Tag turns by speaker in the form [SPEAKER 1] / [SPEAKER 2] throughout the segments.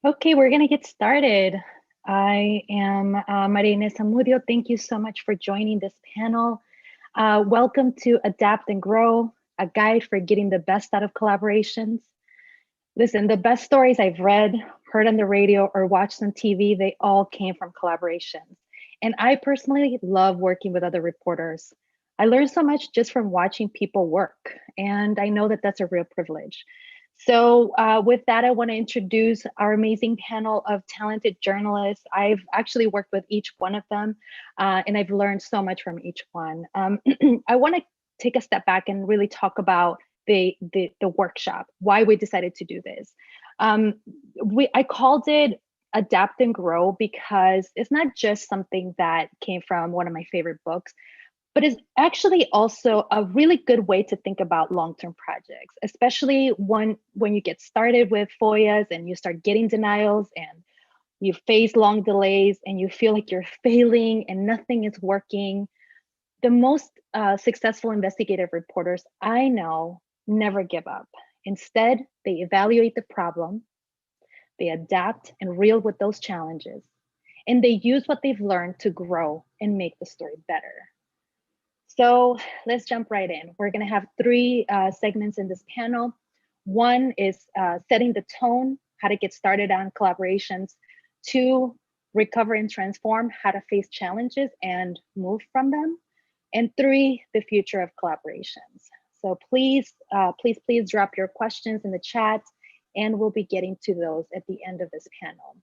[SPEAKER 1] Okay, we're going to get started. I am Maria Inés Zamudio. Thank you so much for joining this panel. Welcome to Adapt and Grow, a guide for getting the best out of collaborations. Listen, the best stories I've read, heard on the radio, or watched on TV, they all came from collaborations. And I personally love working with other reporters. I learned so much just from watching people work, and I know that that's a real privilege. So, with that, I want to introduce our amazing panel of talented journalists. I've actually worked with each one of them, and I've learned so much from each one. I want to take a step back and really talk about the workshop, why we decided to do this. Um, I called it Adapt and Grow because it's not just something that came from one of my favorite books, but it's actually also a really good way to think about long-term projects, especially when you get started with FOIAs and you start getting denials and you face long delays and you feel like you're failing and nothing is working. The most successful investigative reporters I know never give up. Instead, they evaluate the problem, they adapt and reel with those challenges, and they use what they've learned to grow and make the story better. So let's jump right in. We're going to have three segments in this panel. One is setting the tone, how to get started on collaborations. Two, recover and transform, how to face challenges and move from them. And three, the future of collaborations. So please drop your questions in the chat, and we'll be getting to those at the end of this panel.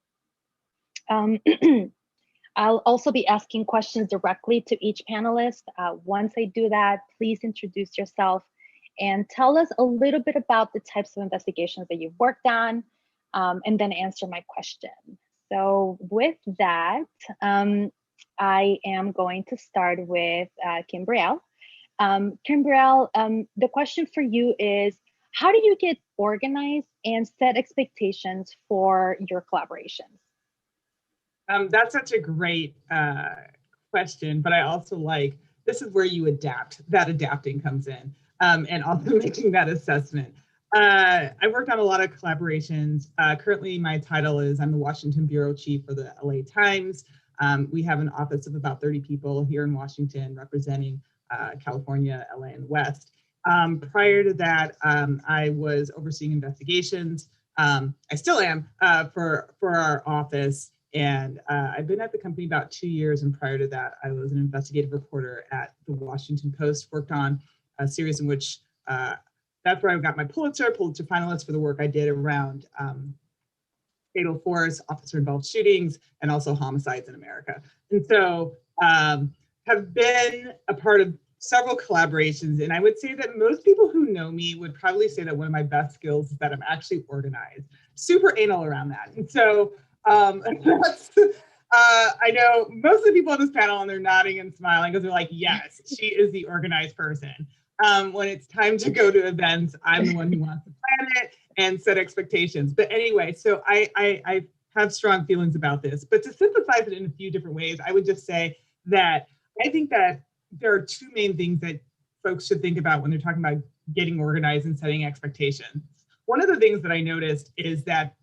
[SPEAKER 1] I'll also be asking questions directly to each panelist. Once I do that, please introduce yourself and tell us a little bit about the types of investigations that you've worked on, and then answer my question. So with that, I am going to start with Kimbrielle. Kimbrielle, the question for you is, how do you get organized and set expectations for your collaborations?
[SPEAKER 2] That's such a great question, but I also like, this is where you adapt, that adapting comes in, and also making that assessment. I worked on a lot of collaborations. Currently, my title is I'm the Washington Bureau Chief for the LA Times. We have an office of about 30 people here in Washington representing California, LA, and the West. Prior to that, I was overseeing investigations. I still am for our office. And I've been at the company about 2 years. And prior to that, I was an investigative reporter at the Washington Post, worked on a series in which that's where I got my Pulitzer finalist for the work I did around fatal force, officer-involved shootings, and also homicides in America. And so have been a part of several collaborations. And I would say that most people who know me would probably say that one of my best skills is that I'm actually organized, super anal around that. And so I know most of the people on this panel, and they're nodding and smiling because they're like, yes, she is the organized person. When it's time to go to events, I'm the one who wants to plan it and set expectations. But anyway, so I have strong feelings about this. But to synthesize it in a few different ways, I would just say that I think that there are two main things that folks should think about when they're talking about getting organized and setting expectations. One of the things that I noticed is that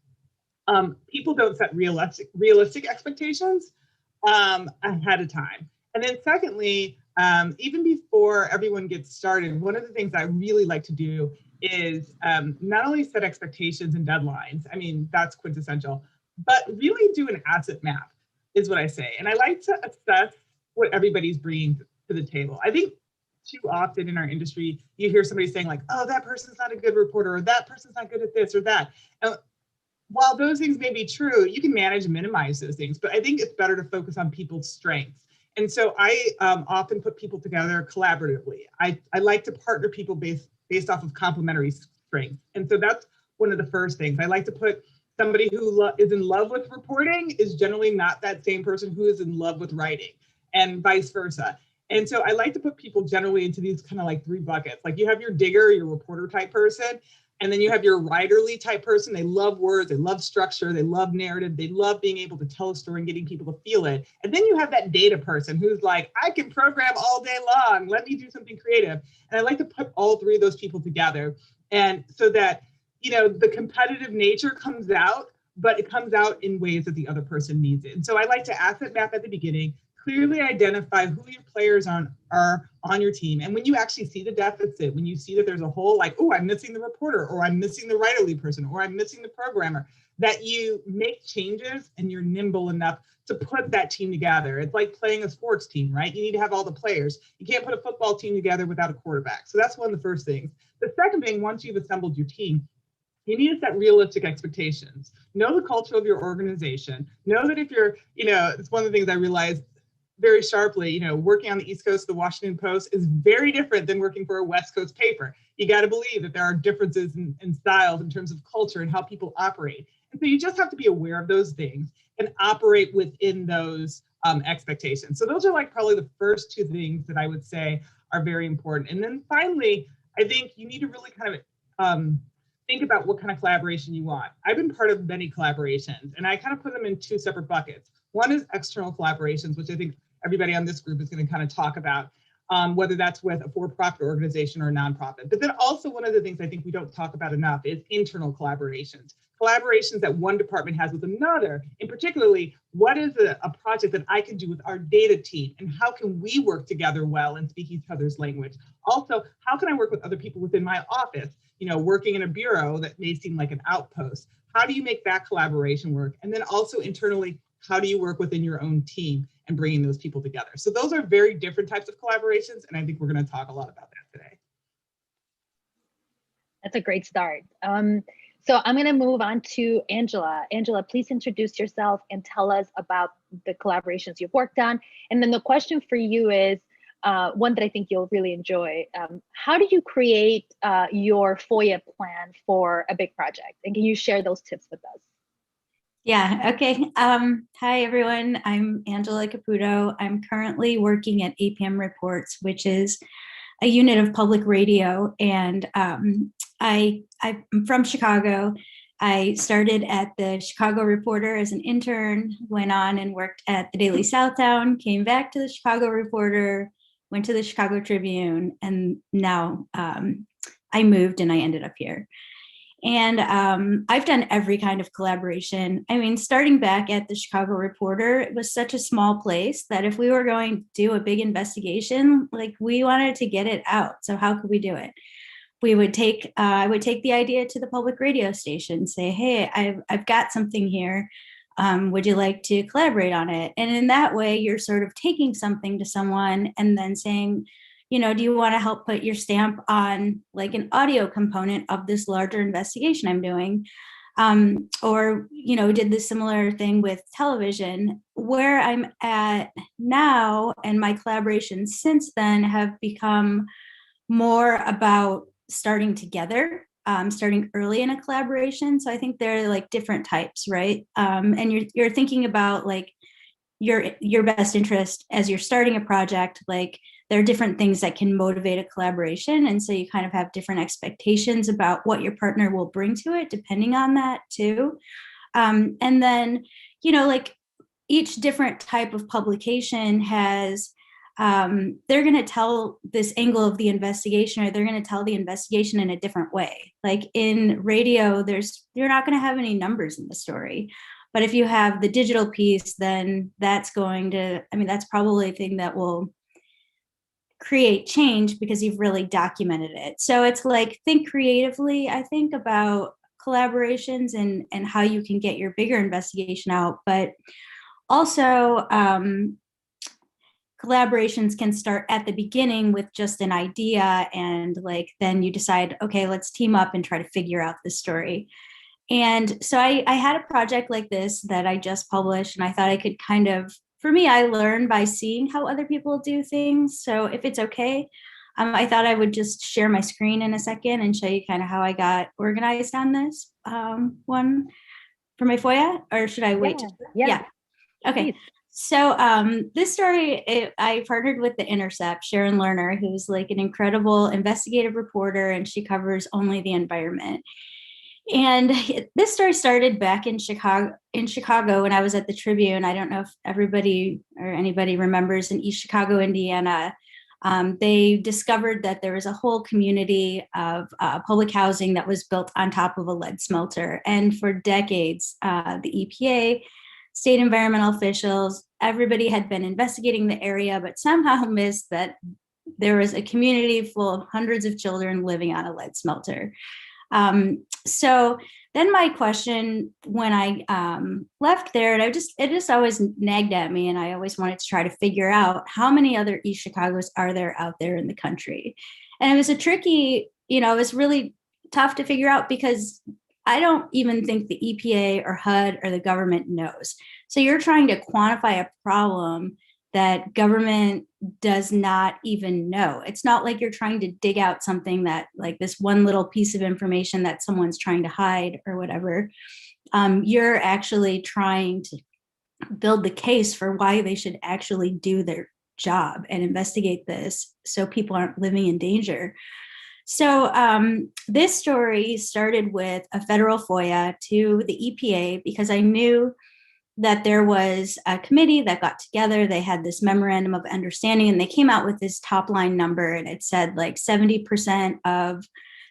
[SPEAKER 2] people don't set realistic expectations ahead of time. And then secondly, even before everyone gets started, one of the things I really like to do is not only set expectations and deadlines, I mean, that's quintessential, but really do an asset map is what I say. And I like to assess what everybody's bringing to the table. I think too often in our industry, you hear somebody saying like, oh, that person's not a good reporter, or that person's not good at this or that. And while those things may be true, you can manage and minimize those things, but I think it's better to focus on people's strengths. And so I often put people together collaboratively. I like to partner people based off of complementary strengths. And so that's one of the first things. I like to put somebody who is in love with reporting is generally not that same person who is in love with writing, and vice versa. And so I like to put people generally into these kind of like three buckets. Like you have your digger, your reporter type person, and then you have your writerly type person. They love words, they love structure, they love narrative, they love being able to tell a story and getting people to feel it. And then you have that data person who's like, I can program all day long, let me do something creative. And I like to put all three of those people together. And so that, you know, the competitive nature comes out, but it comes out in ways that the other person needs it. And so I like to asset map at the beginning, clearly identify who your players are on your team. And when you actually see the deficit, when you see that there's a hole, like, oh, I'm missing the reporter, or I'm missing the writerly person, or I'm missing the programmer, that you make changes and you're nimble enough to put that team together. It's like playing a sports team, right? You need to have all the players. You can't put a football team together without a quarterback. So that's one of the first things. The second thing, once you've assembled your team, you need to set realistic expectations. Know the culture of your organization. Know that if you're, it's one of the things I realized very sharply, working on the East Coast of the Washington Post is very different than working for a West Coast paper. You got to believe that there are differences in styles in terms of culture and how people operate. And so you just have to be aware of those things and operate within those expectations. So those are like probably the first two things that I would say are very important. And then finally, I think you need to really kind of think about what kind of collaboration you want. I've been part of many collaborations, and I kind of put them in two separate buckets. One is external collaborations, which I think everybody on this group is going to kind of talk about, whether that's with a for-profit organization or a nonprofit. But then also one of the things I think we don't talk about enough is internal collaborations. Collaborations that one department has with another, and particularly, what is a project that I can do with our data team, and how can we work together well and speak each other's language? Also, how can I work with other people within my office? Working in a bureau that may seem like an outpost. How do you make that collaboration work? And then also internally, how do you work within your own team and bringing those people together? So those are very different types of collaborations, and I think we're going to talk a lot about that today.
[SPEAKER 1] That's a great start. So I'm going to move on to Angela. Angela, please introduce yourself and tell us about the collaborations you've worked on. And then the question for you is one that I think you'll really enjoy. How do you create your FOIA plan for a big project? And can you share those tips with us?
[SPEAKER 3] Yeah, okay. Hi, everyone. I'm Angela Caputo. I'm currently working at APM Reports, which is a unit of public radio. And I'm from Chicago. I started at the Chicago Reporter as an intern, went on and worked at the Daily Southtown, came back to the Chicago Reporter, went to the Chicago Tribune, and now I moved and I ended up here. And I've done every kind of collaboration. I mean, starting back at the Chicago Reporter, it was such a small place that if we were going to do a big investigation, like we wanted to get it out. So how could we do it? We would take, I would take the idea to the public radio station, say, hey, I've got something here. Would you like to collaborate on it? And in that way, you're sort of taking something to someone and then saying, do you want to help put your stamp on like an audio component of this larger investigation I'm doing? Or, did the similar thing with television. Where I'm at now and my collaborations since then have become more about starting together, starting early in a collaboration. So I think they're like different types, right? And you're thinking about like your best interest as you're starting a project. Like there are different things that can motivate a collaboration. And so you kind of have different expectations about what your partner will bring to it, depending on that too. And then, like each different type of publication has, they're going to tell this angle of the investigation, or they're going to tell the investigation in a different way. Like in radio, you're not going to have any numbers in the story. But if you have the digital piece, then that's probably a thing that will create change because you've really documented it. So it's like, think creatively, I think, about collaborations and how you can get your bigger investigation out. But also, collaborations can start at the beginning with just an idea, and like then you decide, okay, let's team up and try to figure out the story. And so I had a project like this that I just published, and I thought I could for me, I learn by seeing how other people do things. So if it's okay, I thought I would just share my screen in a second and show you kind of how I got organized on this one for my FOIA, or should I wait?
[SPEAKER 1] Yeah.
[SPEAKER 3] Okay. So this story, I partnered with The Intercept, Sharon Lerner, who's like an incredible investigative reporter, and she covers only the environment. And this story started back in Chicago when I was at the Tribune. I don't know if everybody or anybody remembers in East Chicago, Indiana, They discovered that there was a whole community of public housing that was built on top of a lead smelter. And for decades, the EPA, state environmental officials, everybody had been investigating the area, but somehow missed that there was a community full of hundreds of children living on a lead smelter. So then my question when I left there, and it just always nagged at me, and I always wanted to try to figure out how many other East Chicago's are there out there in the country. And it was a tricky, it was really tough to figure out because I don't even think the EPA or HUD or the government knows. So you're trying to quantify a problem that government does not even know. It's not like you're trying to dig out something that like this one little piece of information that someone's trying to hide or whatever. You're actually trying to build the case for why they should actually do their job and investigate this so people aren't living in danger. So this story started with a federal FOIA to the EPA because I knew that there was a committee that got together. They had this memorandum of understanding and they came out with this top line number, and it said like 70% of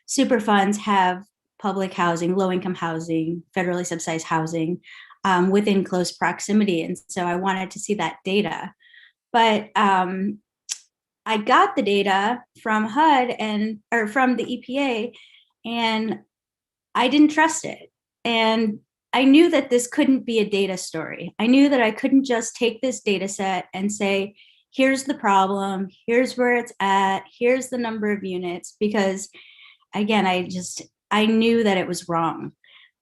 [SPEAKER 3] Superfunds have public housing, low income housing, federally subsidized housing within close proximity. And so I wanted to see that data. But I got the data from HUD or from the EPA, and I didn't trust it. And I knew that this couldn't be a data story. I knew that I couldn't just take this data set and say, here's the problem, here's where it's at, here's the number of units, because again, I knew that it was wrong,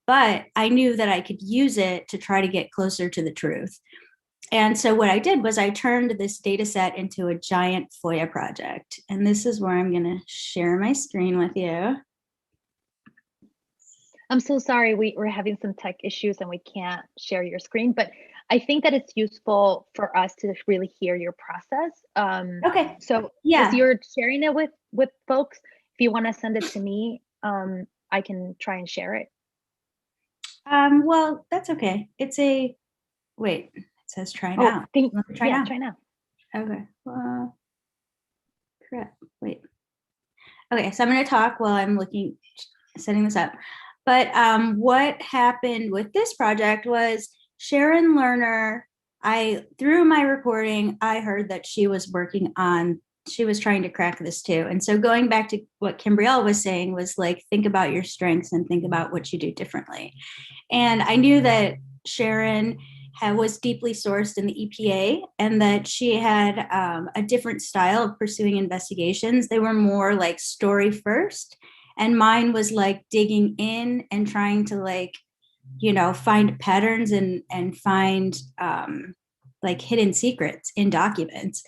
[SPEAKER 3] but I knew that I could use it to try to get closer to the truth. And so what I did was I turned this data set into a giant FOIA project. And this is where I'm gonna share my screen with you.
[SPEAKER 1] I'm so sorry, we're having some tech issues and we can't share your screen, but I think that it's useful for us to really hear your process.
[SPEAKER 3] Okay.
[SPEAKER 1] So
[SPEAKER 3] yeah,
[SPEAKER 1] as you're sharing it with folks, if you want to send it to me, I can try and share it.
[SPEAKER 3] Well, that's okay. Wait, it says try now.
[SPEAKER 1] Try now.
[SPEAKER 3] Okay. Crap. Wait. Okay, so I'm going to talk while I'm setting this up. But what happened with this project was Sharon Lerner, through my reporting, I heard that she was trying to crack this too. And so going back to what Kimbrielle was saying was like, think about your strengths and think about what you do differently. And I knew that Sharon was deeply sourced in the EPA and that she had a different style of pursuing investigations. They were more like story first. And mine was like digging in and trying to like, find patterns and find like hidden secrets in documents.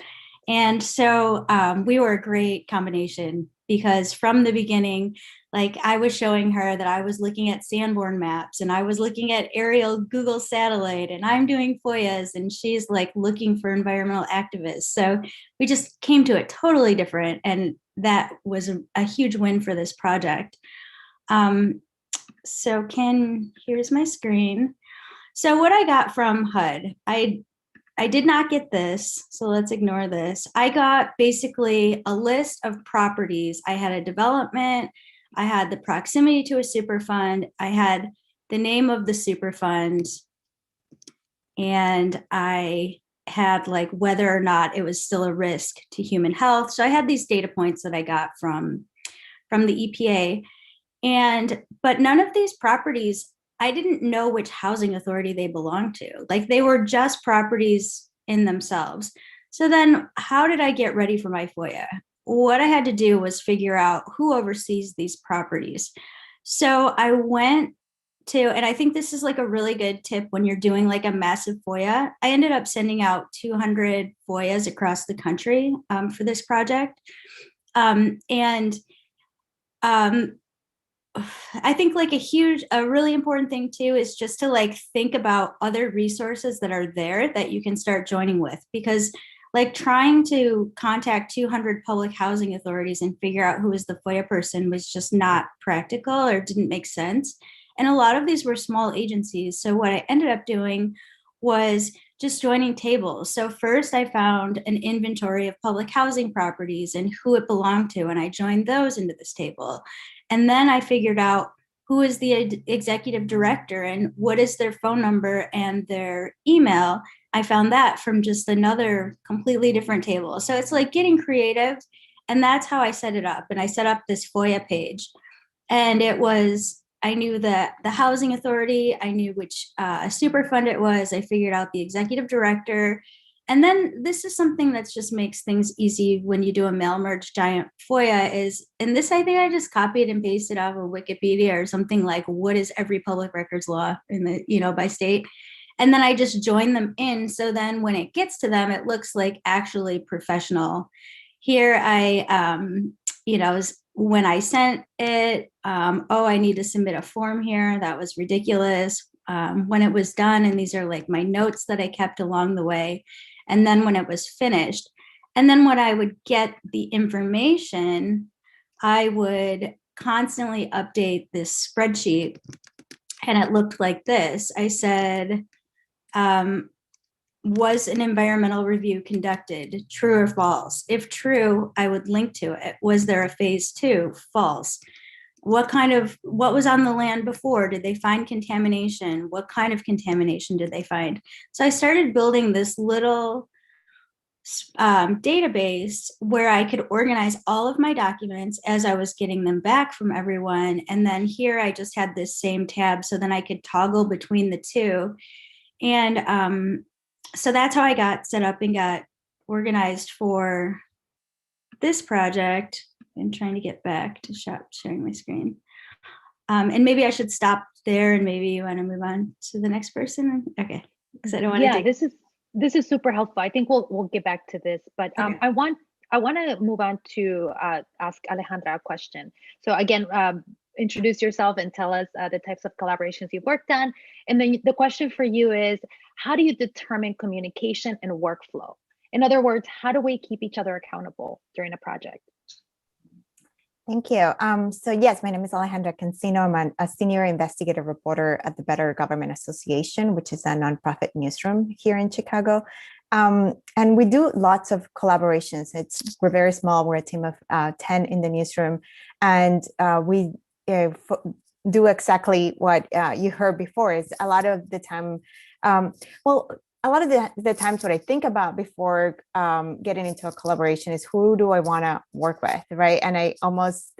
[SPEAKER 3] And so we were a great combination because from the beginning, like I was showing her that I was looking at Sanborn maps and I was looking at aerial Google satellite and I'm doing FOIAs and she's like looking for environmental activists. So we just came to it totally different. And that was a huge win for this project. So here's my screen. So what I got from HUD, I did not get this, so let's ignore this. I got basically a list of properties. I had a development, I had the proximity to a Superfund, I had the name of the Superfund, and I had like whether or not it was still a risk to human health. So I had these data points that I got from the EPA. But none of these properties, I didn't know which housing authority they belonged to. Like they were just properties in themselves. So then how did I get ready for my FOIA? What I had to do was figure out who oversees these properties. So I went to, and I think this is like a really good tip when you're doing like a massive FOIA. I ended up sending out 200 FOIAs across the country for this project. I think like a really important thing too is just to like think about other resources that are there that you can start joining with, because like trying to contact 200 public housing authorities and figure out who is the FOIA person was just not practical or didn't make sense. And a lot of these were small agencies. So what I ended up doing was just joining tables. So first I found an inventory of public housing properties and who it belonged to, and I joined those into this table. And then I figured out who is the executive director and what is their phone number and their email. I found that from just another completely different table. So it's like getting creative. And that's how I set it up. And I set up this FOIA page. And it was, I knew that the housing authority, I knew which Superfund it was. I figured out the executive director. And then this is something that just makes things easy when you do a mail merge giant FOIA is, and this I think I just copied and pasted off of Wikipedia or something like, what is every public records law in the, by state? And then I just join them in. So then when it gets to them, it looks like actually professional. Here I, when I sent it, I need to submit a form here. That was ridiculous. When it was done, and these are like my notes that I kept along the way. And then when it was finished, and then when I would get the information, I would constantly update this spreadsheet. And it looked like this. I said, was an environmental review conducted? True or false? If true, I would link to it. Was there a phase 2? False. What was on the land before? Did they find contamination? What kind of contamination did they find? So I started building this little database where I could organize all of my documents as I was getting them back from everyone. And then here I just had this same tab, so then I could toggle between the two. And so that's how I got set up and got organized for this project. I'm trying to get back to sharing my screen. And maybe I should stop there, and maybe you want to move on to the next person. Okay, because I don't want to.
[SPEAKER 1] Yeah, this is super helpful. I think we'll get back to this, but okay. I want to move on to ask Alejandra a question. So again, introduce yourself and tell us the types of collaborations you've worked on. And then the question for you is, how do you determine communication and workflow? In other words, how do we keep each other accountable during a project?
[SPEAKER 4] Thank you. So yes, my name is Alejandra Cancino. I'm a senior investigative reporter at the Better Government Association, which is a nonprofit newsroom here in Chicago. And we do lots of collaborations. We're very small. We're a team of 10 in the newsroom, and we do exactly what you heard before. Is a lot of the time, a lot of the times what I think about before getting into a collaboration is, who do I want to work with, right? And I almost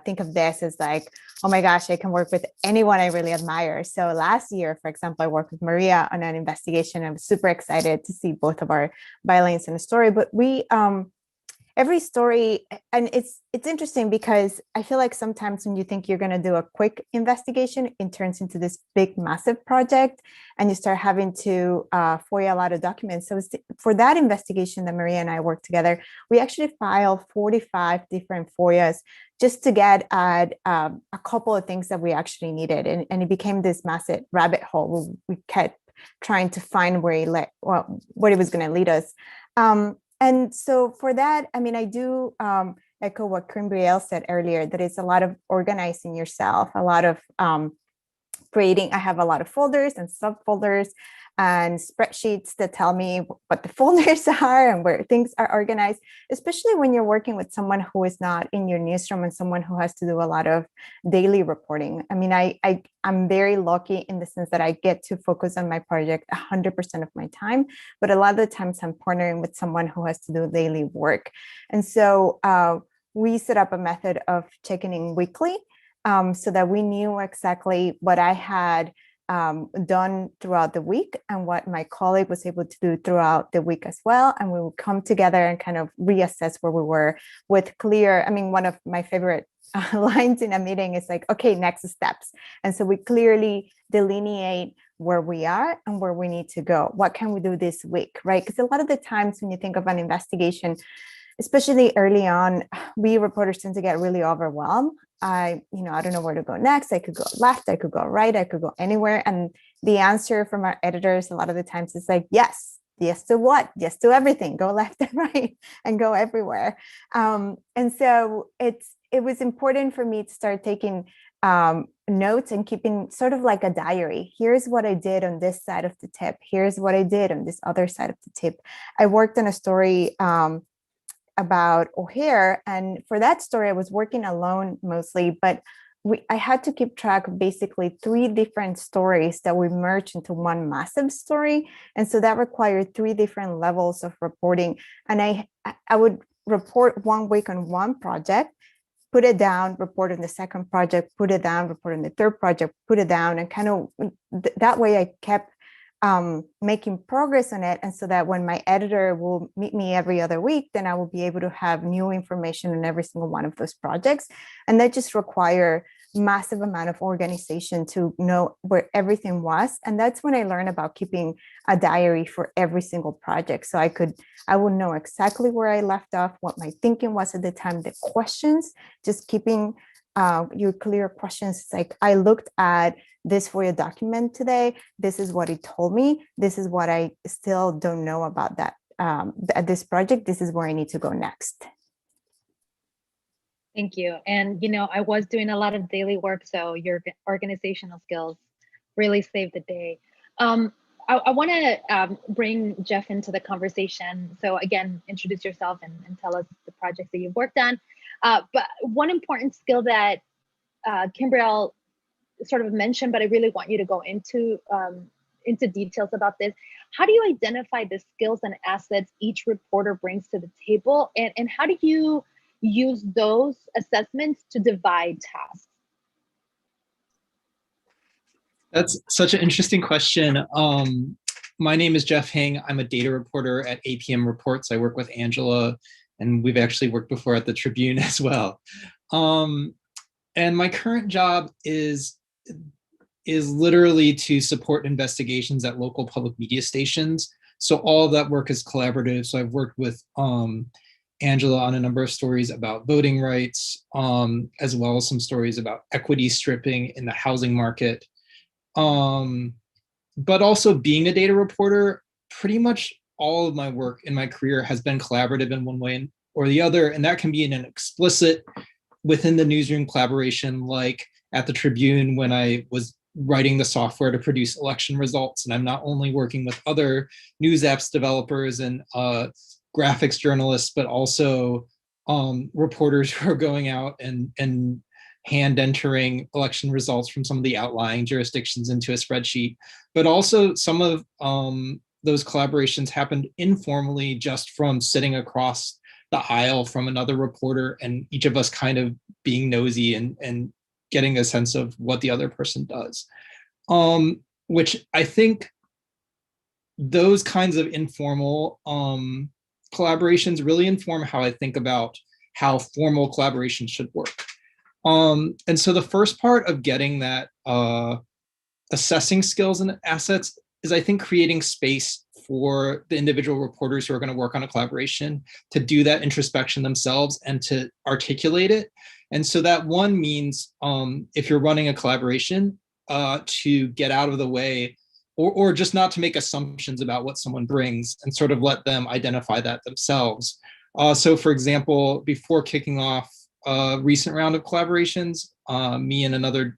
[SPEAKER 4] think of this as like, oh my gosh, I can work with anyone I really admire. So last year, for example, I worked with Maria on an investigation. I was super excited to see both of our violins in the story, but we every story, and it's interesting because I feel like sometimes when you think you're going to do a quick investigation, it turns into this big, massive project, and you start having to FOIA a lot of documents. So for that investigation that Maria and I worked together, we actually filed 45 different FOIAs just to get at a couple of things that we actually needed. And it became this massive rabbit hole. We kept trying to find where it was going to lead us. And so for that, I mean, I do echo what Kimbrielle said earlier, that it's a lot of organizing yourself, a lot of creating. I have a lot of folders and subfolders and spreadsheets that tell me what the folders are and where things are organized, especially when you're working with someone who is not in your newsroom and someone who has to do a lot of daily reporting. I mean, I'm very lucky in the sense that I get to focus on my project 100% of my time, but a lot of the times I'm partnering with someone who has to do daily work. And so we set up a method of checking in weekly so that we knew exactly what I had done throughout the week and what my colleague was able to do throughout the week as well. And we would come together and kind of reassess where we were with clear, I mean, one of my favorite lines in a meeting is like, okay, next steps. And so we clearly delineate where we are and where we need to go. What can we do this week, right? Because a lot of the times when you think of an investigation, especially early on, we reporters tend to get really overwhelmed. I don't know where to go next. I could go left, I could go right, I could go anywhere. And the answer from our editors a lot of the times is like, yes to what? Yes to everything. Go left and right and go everywhere. And so it was important for me to start taking notes and keeping sort of like a diary. Here's what I did on this side of the tip. Here's what I did on this other side of the tip. I worked on a story about O'Hare, and for that story, I was working alone mostly, but I had to keep track of basically 3 different stories that we merged into one massive story. And so that required 3 different levels of reporting. And I would report 1 week on one project, put it down, report on the second project, put it down, report on the third project, put it down, and kind of that way I kept making progress on it. And so that when my editor will meet me every other week, then I will be able to have new information on every single one of those projects. And that just require massive amount of organization to know where everything was. And that's when I learned about keeping a diary for every single project. So I would know exactly where I left off, what my thinking was at the time, the questions, just keeping your clear questions. It's like, I looked at this FOIA document today. This is what it told me. This is what I still don't know about that this project. This is where I need to go next.
[SPEAKER 1] Thank you. And, I was doing a lot of daily work, so your organizational skills really saved the day. I want to bring Jeff into the conversation. So again, introduce yourself and tell us the projects that you've worked on. But one important skill that Kimberell sort of mentioned, but I really want you to go into details about this. How do you identify the skills and assets each reporter brings to the table? And how do you use those assessments to divide tasks?
[SPEAKER 5] That's such an interesting question. My name is Jeff Hing. I'm a data reporter at APM Reports. I work with Angela, and we've actually worked before at the Tribune as well. And my current job is literally to support investigations at local public media stations. So all of that work is collaborative. So I've worked with Angela on a number of stories about voting rights, as well as some stories about equity stripping in the housing market. But also being a data reporter, pretty much all of my work in my career has been collaborative in one way or the other. And that can be in an explicit within the newsroom collaboration, like at the Tribune when I was writing the software to produce election results. And I'm not only working with other news apps developers and graphics journalists, but also reporters who are going out and hand entering election results from some of the outlying jurisdictions into a spreadsheet. But also some of those collaborations happened informally, just from sitting across the aisle from another reporter and each of us kind of being nosy and getting a sense of what the other person does. Which I think those kinds of informal collaborations really inform how I think about how formal collaboration should work. And so the first part of getting that assessing skills and assets is, I think, creating space for the individual reporters who are going to work on a collaboration to do that introspection themselves and to articulate it. And so that one means, if you're running a collaboration, to get out of the way or just not to make assumptions about what someone brings and sort of let them identify that themselves. So for example, before kicking off a recent round of collaborations, me and another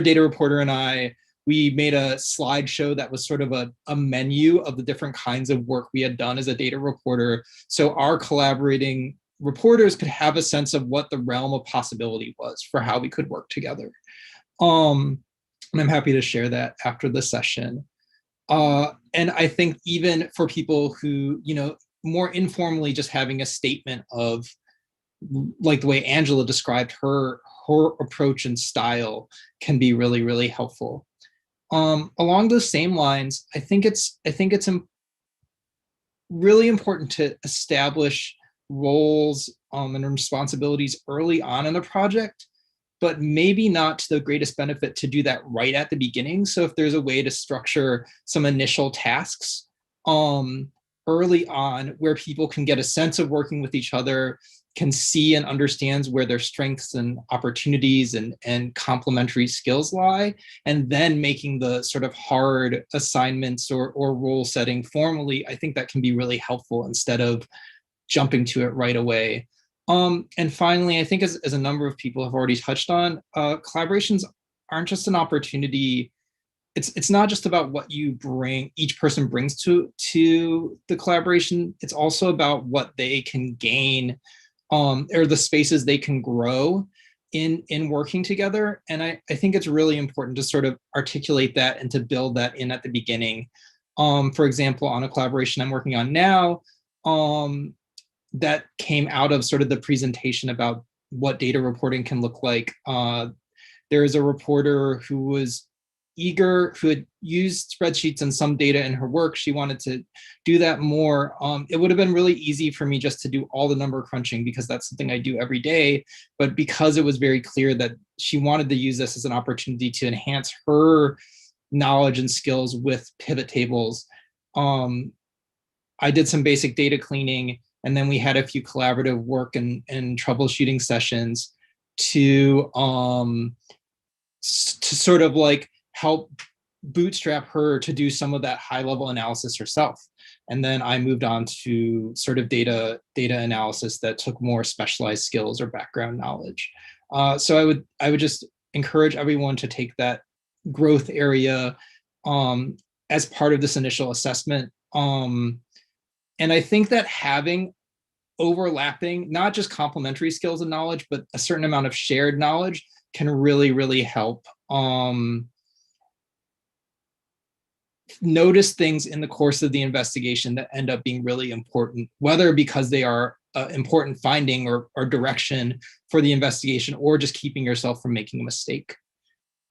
[SPEAKER 5] data reporter and we made a slideshow that was sort of a menu of the different kinds of work we had done as a data reporter. So our collaborating reporters could have a sense of what the realm of possibility was for how we could work together. And I'm happy to share that after the session. And I think even for people who, more informally just having a statement of, like the way Angela described her approach and style can be really, really helpful. Along those same lines, I think it's really important to establish roles and responsibilities early on in the project, but maybe not to the greatest benefit to do that right at the beginning. So if there's a way to structure some initial tasks early on where people can get a sense of working with each other, can see and understands where their strengths and opportunities and complementary skills lie, and then making the sort of hard assignments or role setting formally, I think that can be really helpful instead of jumping to it right away. And finally, I think as a number of people have already touched on, collaborations aren't just an opportunity. It's not just about what you bring, each person brings to the collaboration. It's also about what they can gain, or the spaces they can grow in working together. And I think it's really important to sort of articulate that and to build that in at the beginning. For example, on a collaboration I'm working on now, that came out of sort of the presentation about what data reporting can look like. There is a reporter who was eager, who had used spreadsheets and some data in her work. She wanted to do that more. It would have been really easy for me just to do all the number crunching because that's something I do every day. But because it was very clear that she wanted to use this as an opportunity to enhance her knowledge and skills with pivot tables, I did some basic data cleaning, and then we had a few collaborative work and troubleshooting sessions to sort of like help bootstrap her to do some of that high level analysis herself. And then I moved on to sort of data analysis that took more specialized skills or background knowledge. So I would just encourage everyone to take that growth area as part of this initial assessment. And I think that having overlapping, not just complementary skills and knowledge, but a certain amount of shared knowledge can really, really help notice things in the course of the investigation that end up being really important, whether because they are important finding or direction for the investigation, or just keeping yourself from making a mistake.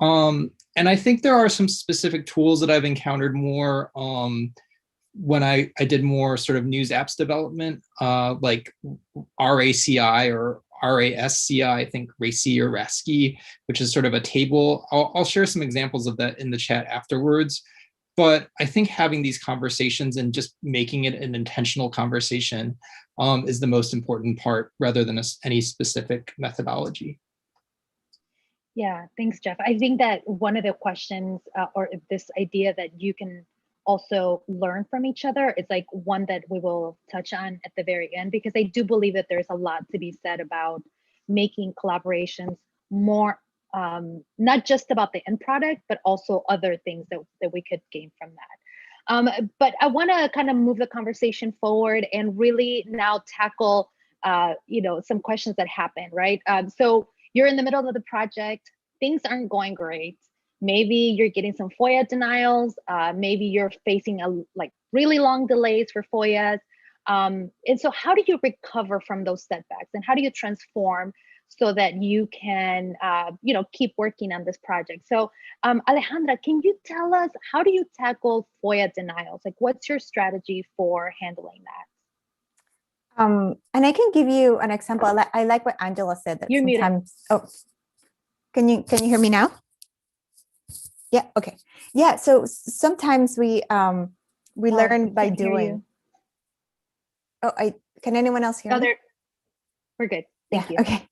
[SPEAKER 5] And I think there are some specific tools that I've encountered more when I did more sort of news apps development, like RACI or RASCI, I think RACI or RASCI, which is sort of a table. I'll share some examples of that in the chat afterwards. But I think having these conversations and just making it an intentional conversation is the most important part, rather than any specific methodology.
[SPEAKER 1] Yeah, thanks, Jeff. I think that one of the questions or this idea that you can also learn from each other is like one that we will touch on at the very end, because I do believe that there's a lot to be said about making collaborations more not just about the end product, but also other things that we could gain from that. But I want to kind of move the conversation forward and really now tackle some questions that happen, right? So you're in the middle of the project, things aren't going great. Maybe you're getting some FOIA denials. Maybe you're facing really long delays for FOIAs. And so how do you recover from those setbacks, and how do you transform so that you can keep working on this project? So Alejandra, can you tell us, how do you tackle FOIA denials? Like, what's your strategy for handling that?
[SPEAKER 4] And I can give you an example. I like what Angela said, that
[SPEAKER 1] You're
[SPEAKER 4] sometimes muted. Oh, can you hear me now? Yeah. Okay. Yeah. So sometimes we learn by doing. Oh, can anyone else hear me?
[SPEAKER 1] We're good. Thank you.
[SPEAKER 4] Okay.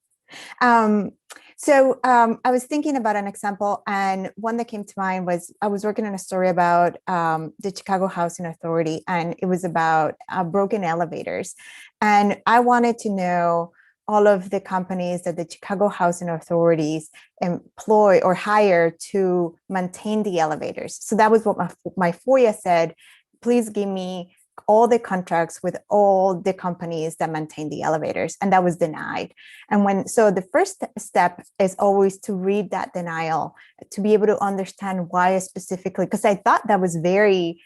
[SPEAKER 4] So I was thinking about an example, and one that came to mind was I was working on a story about the Chicago Housing Authority, and it was about broken elevators. And I wanted to know all of the companies that the Chicago Housing Authorities employ or hire to maintain the elevators. So that was what my FOIA said. Please give me all the contracts with all the companies that maintain the elevators, and that was denied. And so the first step is always to read that denial, to be able to understand why specifically, because I thought that was very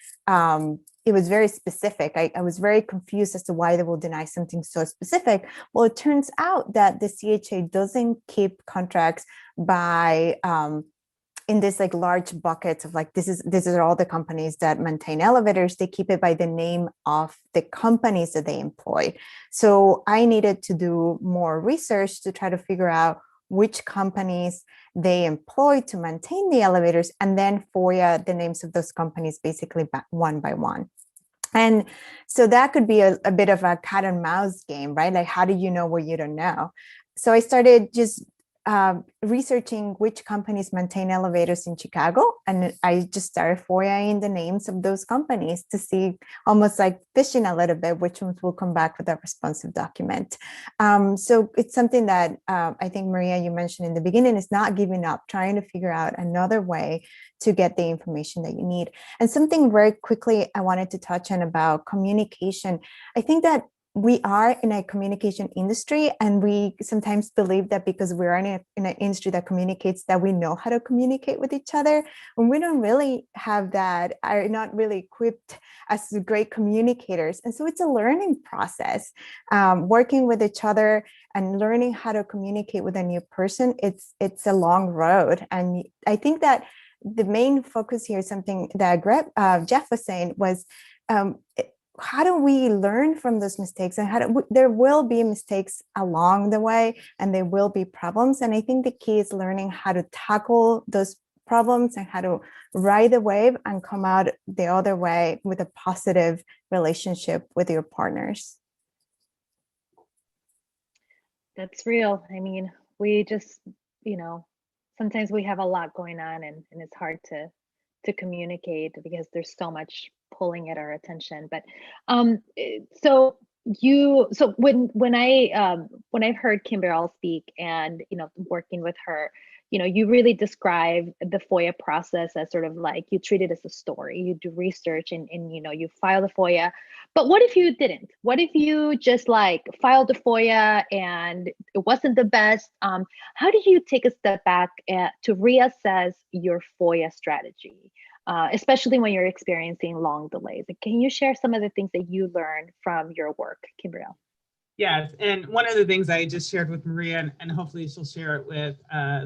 [SPEAKER 4] it was very specific. I was very confused as to why they will deny something so specific. Well, it turns out that the CHA doesn't keep contracts by in this like large buckets of like, this are all the companies that maintain elevators. They keep it by the name of the companies that they employ. So I needed to do more research to try to figure out which companies they employ to maintain the elevators, and then FOIA the names of those companies basically one by one. And so that could be a bit of a cat and mouse game, right? Like, how do you know what you don't know? So I started just researching which companies maintain elevators in Chicago. And I just started FOIAing the names of those companies to see, almost like fishing a little bit, which ones will come back with a responsive document. So it's something that I think, Maria, you mentioned in the beginning, is not giving up, trying to figure out another way to get the information that you need. And something very quickly I wanted to touch on about communication. I think that we are in a communication industry, and we sometimes believe that because we're in an industry that communicates, that we know how to communicate with each other, and we don't really have that, are not really equipped as great communicators. And so it's a learning process, working with each other and learning how to communicate with a new person. It's a long road. And I think that the main focus here is something that Jeff was saying was, how do we learn from those mistakes? And there will be mistakes along the way, and there will be problems. And I think the key is learning how to tackle those problems and how to ride the wave and come out the other way with a positive relationship with your partners.
[SPEAKER 1] That's real. I mean, we just, sometimes we have a lot going on, and it's hard to communicate because there's so much pulling at our attention. But so when I've heard Kimberly speak, and working with her, you really describe the FOIA process as sort of like, you treat it as a story. You do research and you file the FOIA. But what if you didn't? What if you just like filed the FOIA and it wasn't the best? How do you take a step back to reassess your FOIA strategy? Especially when you're experiencing long delays. Can you share some of the things that you learned from your work, Kimberly?
[SPEAKER 2] Yes, and one of the things I just shared with Maria, and hopefully she'll share it with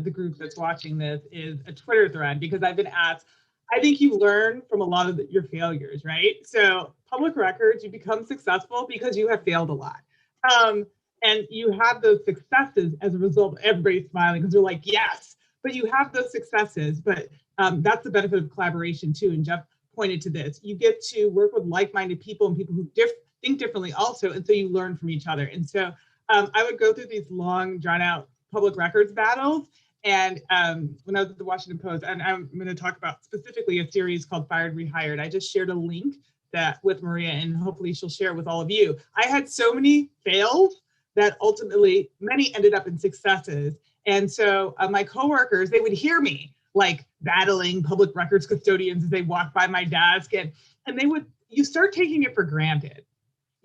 [SPEAKER 2] the group that's watching this, is a Twitter thread, because I've been asked, I think you learn from a lot of your failures, right? So public records, you become successful because you have failed a lot. And you have those successes as a result of everybody smiling, because they're like, yes, but you have those successes. But that's the benefit of collaboration too. And Jeff pointed to this. You get to work with like-minded people and people who think differently also. And so you learn from each other. And so I would go through these long, drawn out public records battles. And when I was at the Washington Post, and I'm going to talk about specifically a series called Fired, Rehired. I just shared a link with Maria, and hopefully she'll share it with all of you. I had so many fails that ultimately many ended up in successes. And so my coworkers, they would hear me like battling public records custodians as they walk by my desk, and you start taking it for granted.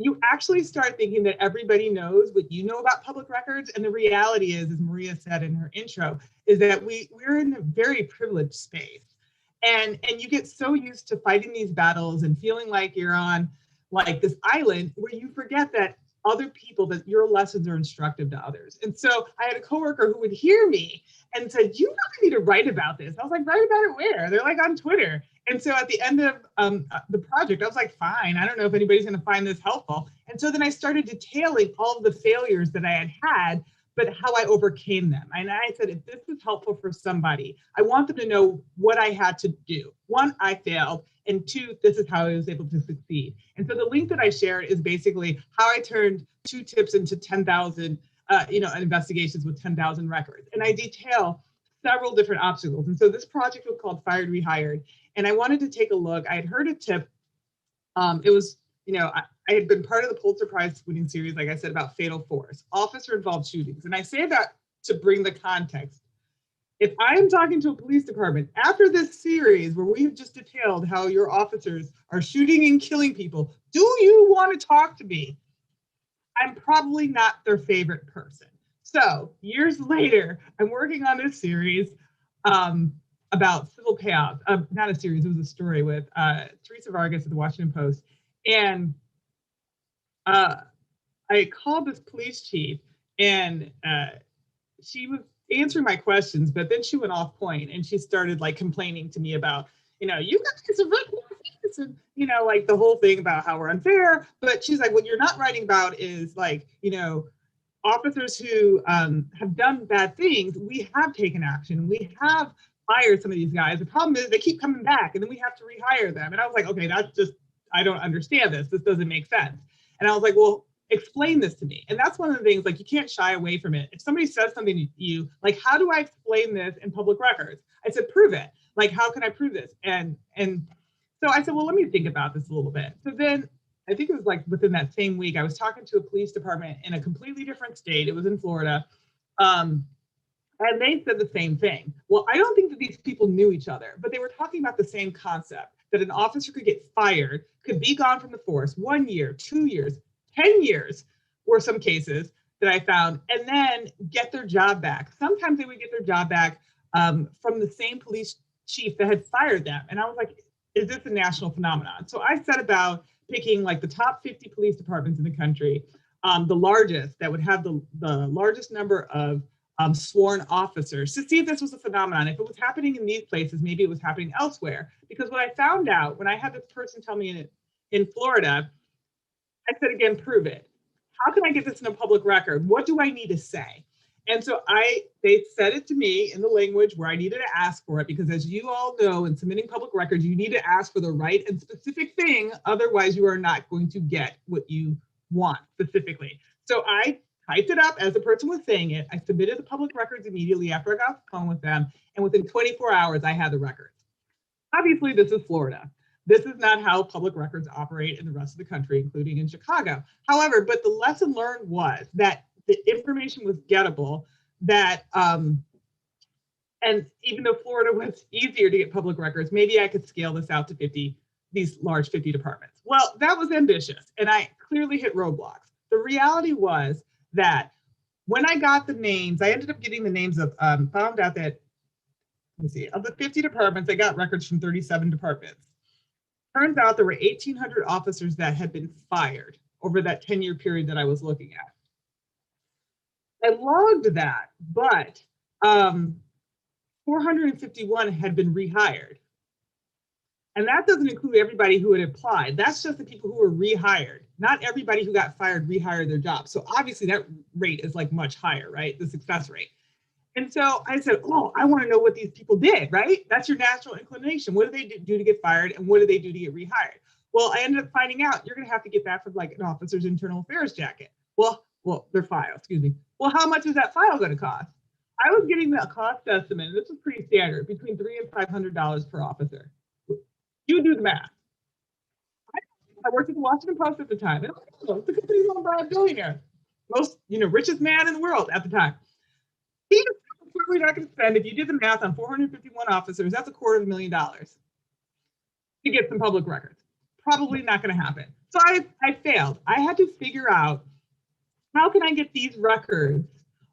[SPEAKER 2] You actually start thinking that everybody knows what you know about public records. And the reality is, as Maria said in her intro, is that we're in a very privileged space. And you get so used to fighting these battles and feeling like you're on like this island where you forget that other people, that your lessons are instructive to others. And so I had a coworker who would hear me and said, you really need to write about this. I was like, write about it where? They're like, on Twitter. And so at the end of the project, I was like, fine, I don't know if anybody's going to find this helpful. And so then I started detailing all of the failures that I had, but how I overcame them. And I said, if this is helpful for somebody, I want them to know what I had to do. One, I failed. And two, this is how I was able to succeed. And so the link that I shared is basically how I turned 2 tips into 10,000, investigations with 10,000 records. And I detail several different obstacles. And so this project was called Fired, Rehired. And I wanted to take a look. I had heard a tip. It was, I had been part of the Pulitzer Prize winning series, like I said, about fatal force, officer-involved shootings. And I say that to bring the context. If I am talking to a police department after this series where we've just detailed how your officers are shooting and killing people, do you want to talk to me? I'm probably not their favorite person. So years later, I'm working on this series about civil payoffs. Not a series, it was a story with Teresa Vargas at the Washington Post. And I called this police chief, and she was answering my questions, but then she went off point and she started like complaining to me about, you guys are this, and like the whole thing about how we're unfair. But she's like, what you're not writing about is like, officers who have done bad things. We have taken action. We have fired some of these guys. The problem is they keep coming back, and then we have to rehire them. And I was like, okay, that's just, I don't understand this. This doesn't make sense. And I was like, well, explain this to me. And that's one of the things, like, you can't shy away from it. If somebody says something to you, like, how do I explain this in public records? I said, prove it. Like, how can I prove this? And so I said, well, let me think about this a little bit. So then I think it was like within that same week, I was talking to a police department in a completely different state. It was in Florida. And they said the same thing. Well, I don't think that these people knew each other, but they were talking about the same concept, that an officer could get fired, could be gone from the force 1 year, 2 years, 10 years were some cases that I found, and then get their job back. Sometimes they would get their job back from the same police chief that had fired them. And I was like, is this a national phenomenon? So I set about picking like the top 50 police departments in the country, the largest that would have the largest number of sworn officers, to see if this was a phenomenon. If it was happening in these places, maybe it was happening elsewhere. Because what I found out when I had this person tell me in Florida, I said, again, prove it. How can I get this in a public record? What do I need to say? And so they said it to me in the language where I needed to ask for it, because as you all know, in submitting public records, you need to ask for the right and specific thing. Otherwise, you are not going to get what you want specifically. So I typed it up as the person was saying it. I submitted the public records immediately after I got off the phone with them. And within 24 hours, I had the records. Obviously, this is Florida. This is not how public records operate in the rest of the country, including in Chicago. However, but the lesson learned was that the information was gettable, that, and even though Florida was easier to get public records, maybe I could scale this out to 50, these large 50 departments. Well, that was ambitious, and I clearly hit roadblocks. The reality was that when I got the names, I ended up getting the names of, found out that, let me see, of the 50 departments, I got records from 37 departments. Turns out there were 1,800 officers that had been fired over that 10-year period that I was looking at. I logged that, but 451 had been rehired. And that doesn't include everybody who had applied. That's just the people who were rehired. Not everybody who got fired rehired their job. So obviously that rate is like much higher, right? The success rate. And so I said, oh, I want to know what these people did, right? That's your natural inclination. What do they do to get fired, and what do they do to get rehired? Well, I ended up finding out you're going to have to get that from like an officer's internal affairs jacket. Well, their file, excuse me. Well, how much is that file going to cost? I was getting the cost estimate, and this was pretty standard, between $300 and $500 per officer. You do the math. I worked at the Washington Post at the time. And the company's owned by a billionaire, most, richest man in the world at the time. He's probably not going to spend, if you did the math on 451 officers, that's $250,000 to get some public records. Probably not going to happen. So I failed. I had to figure out, how can I get these records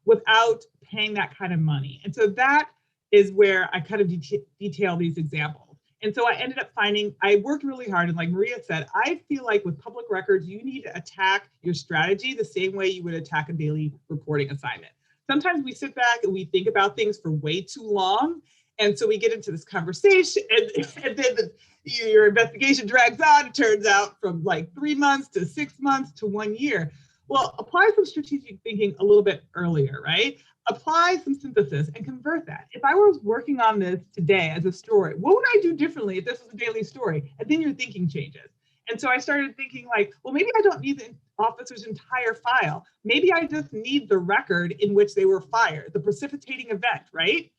[SPEAKER 2] without paying that kind of money? And so that is where I kind of detail these examples. And so I ended up I worked really hard, and like Maria said, I feel like with public records, you need to attack your strategy the same way you would attack a daily reporting assignment. Sometimes we sit back and we think about things for way too long. And so we get into this conversation, and then your investigation drags on. It turns out from like 3 months to 6 months to 1 year. Well, apply some strategic thinking a little bit earlier, right? Apply some synthesis and convert that. If I was working on this today as a story, what would I do differently if this was a daily story? And then your thinking changes. And so I started thinking like, well, maybe I don't need the officer's entire file. Maybe I just need the record in which they were fired, the precipitating event, right?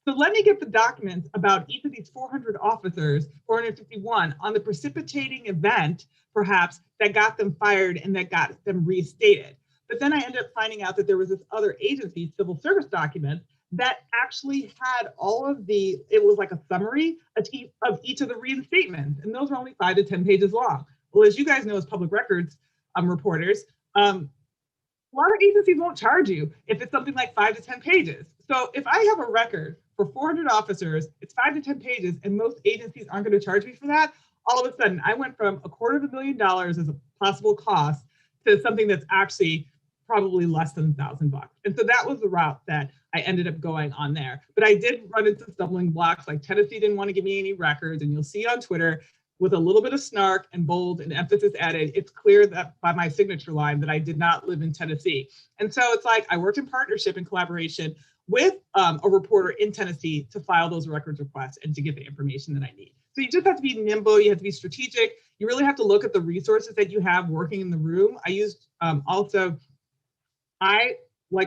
[SPEAKER 2] So let me get the documents about each of these 400 officers, 451, on the precipitating event, perhaps, that got them fired and that got them reinstated. But then I ended up finding out that there was this other agency, civil service document, that actually had all of it was like a summary of each of the reinstatements. And those were only 5 to 10 pages long. Well, as you guys know, as public records reporters, a lot of agencies won't charge you if it's something like 5 to 10 pages. So if I have a record for 400 officers, it's 5 to 10 pages, and most agencies aren't going to charge me for that, all of a sudden I went from $250,000 as a possible cost to something that's actually probably less than $1,000. And so that was the route that I ended up going on there. But I did run into stumbling blocks, like Tennessee didn't want to give me any records, and you'll see on Twitter with a little bit of snark and bold and emphasis added, it's clear that by my signature line that I did not live in Tennessee. And so it's like I worked in partnership and collaboration with a reporter in Tennessee to file those records requests and to get the information that I need. So you just have to be nimble, you have to be strategic. You really have to look at the resources that you have working in the room. I used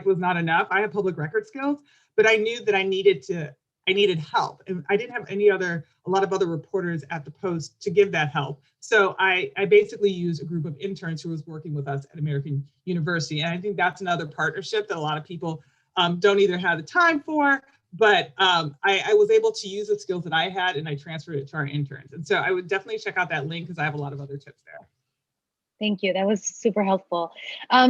[SPEAKER 2] was not enough. I have public record skills, but I knew that I needed help. And I didn't have a lot of other reporters at the Post to give that help. So I basically used a group of interns who was working with us at American University. And I think that's another partnership that a lot of people don't either have the time for, but I was able to use the skills that I had and I transferred it to our interns. And so I would definitely check out that link because I have a lot of other tips there.
[SPEAKER 1] Thank you. That was super helpful.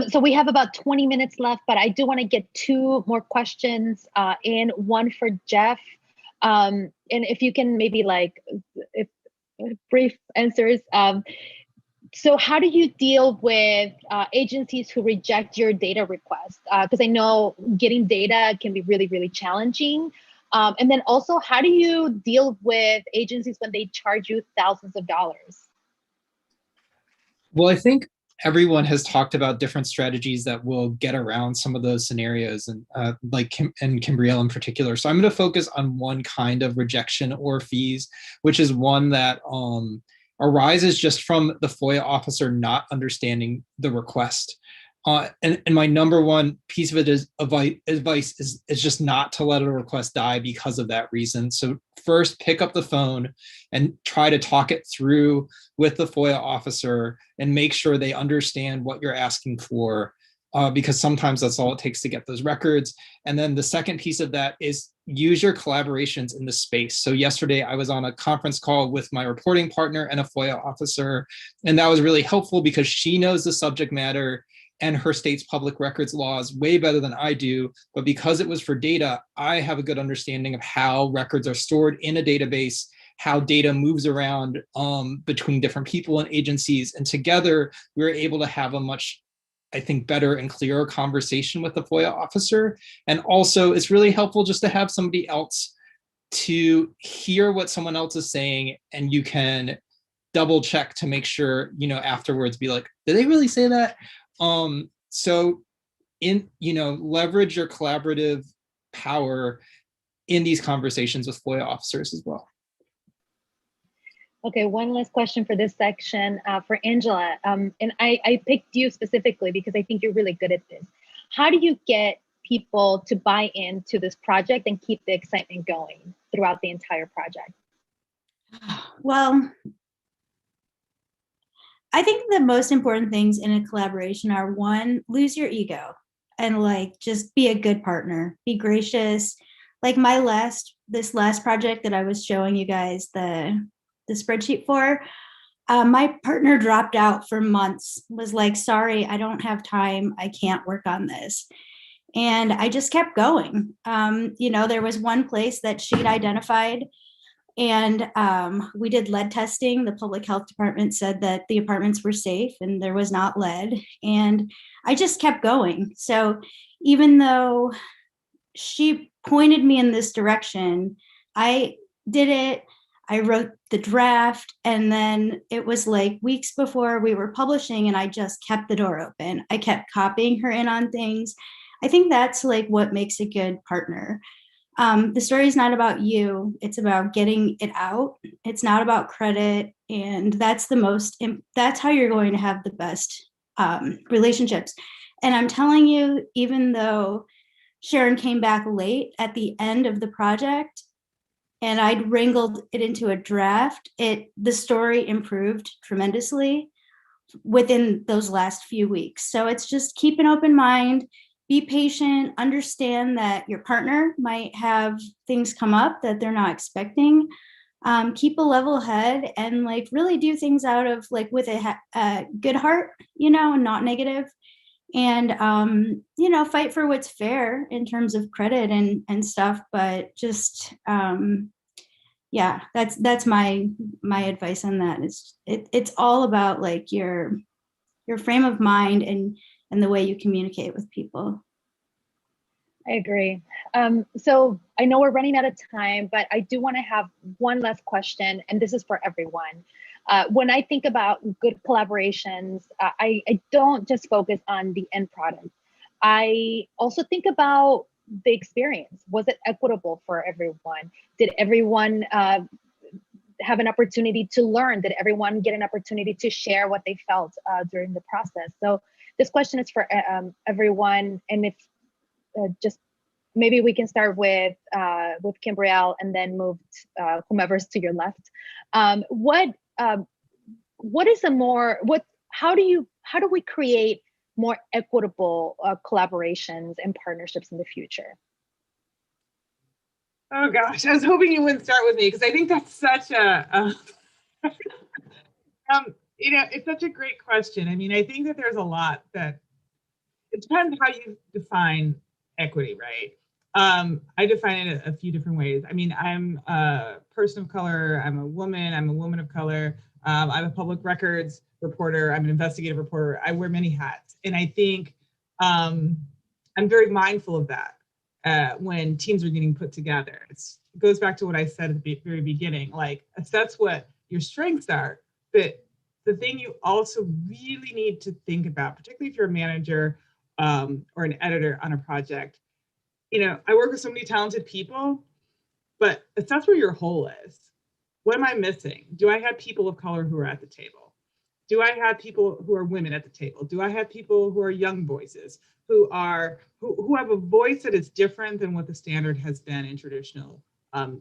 [SPEAKER 1] So we have about 20 minutes left, but I do want to get 2 more questions in, one for Jeff. And if you can maybe if brief answers. So how do you deal with agencies who reject your data request? Because I know getting data can be really, really challenging. And then also, how do you deal with agencies when they charge you thousands of dollars?
[SPEAKER 5] Well, I think everyone has talked about different strategies that will get around some of those scenarios, and Kimbrielle in particular. So I'm going to focus on one kind of rejection or fees, which is one that arises just from the FOIA officer not understanding the request. And my number one piece of advice is just not to let a request die because of that reason. So first, pick up the phone and try to talk it through with the FOIA officer and make sure they understand what you're asking for, because sometimes that's all it takes to get those records. And then the second piece of that is use your collaborations in the space. So yesterday I was on a conference call with my reporting partner and a FOIA officer, and that was really helpful because she knows the subject matter and her state's public records laws way better than I do. But because it was for data, I have a good understanding of how records are stored in a database, how data moves around between different people and agencies. And together, we were able to have a much, I think, better and clearer conversation with the FOIA officer. And also, it's really helpful just to have somebody else to hear what someone else is saying, and you can double check to make sure, afterwards be like, did they really say that? So leverage your collaborative power in these conversations with FOIA officers as well.
[SPEAKER 1] Okay, one last question for this section for Angela. And I picked you specifically because I think you're really good at this. How do you get people to buy into this project and keep the excitement going throughout the entire project?
[SPEAKER 3] Well, I think the most important things in a collaboration are, 1, lose your ego and just be a good partner, be gracious. Like this last project that I was showing you guys the spreadsheet for, my partner dropped out for months, was like, sorry, I don't have time. I can't work on this. And I just kept going. There was one place that she'd identified, and we did lead testing. The public health department said that the apartments were safe and there was not lead. And I just kept going. So even though she pointed me in this direction, I did it. I wrote the draft, and then it was weeks before we were publishing, and I just kept the door open. I kept copying her in on things. I think that's what makes a good partner. The story is not about you. It's about getting it out. It's not about credit. And that's how you're going to have the best relationships. And I'm telling you, even though Sharon came back late at the end of the project and I'd wrangled it into a draft, the story improved tremendously within those last few weeks. So it's just keep an open mind. Be patient, understand that your partner might have things come up that they're not expecting. Keep a level head and really do things out of with a good heart, and not negative. And, fight for what's fair in terms of credit and stuff. But just, that's my advice on that. It's all about your frame of mind and the way you communicate with people.
[SPEAKER 1] I agree. So I know we're running out of time, but I do want to have one last question, and this is for everyone. When I think about good collaborations, I don't just focus on the end product. I also think about the experience. Was it equitable for everyone? Did everyone have an opportunity to learn? Did everyone get an opportunity to share what they felt during the process? So this question is for everyone, and it's just maybe we can start with Kimbrielle and then move whomever's to your left. What is a more how do we create more equitable collaborations and partnerships in the future?
[SPEAKER 2] Oh gosh, I was hoping you wouldn't start with me because I think that's such a it's such a great question. I mean, I think that there's a lot that it depends how you define equity, right? I define it a few different ways. I mean, I'm a person of color, I'm a woman of color, I'm a public records reporter, I'm an investigative reporter, I wear many hats. And I think I'm very mindful of that when teams are getting put together. It goes back to what I said at the very beginning, like assess what your strengths are, but the thing you also really need to think about, particularly if you're a manager or an editor on a project, I work with so many talented people, but assess where your hole is. What am I missing? Do I have people of color who are at the table? Do I have people who are women at the table? Do I have people who are young voices, who have a voice that is different than what the standard has been in traditional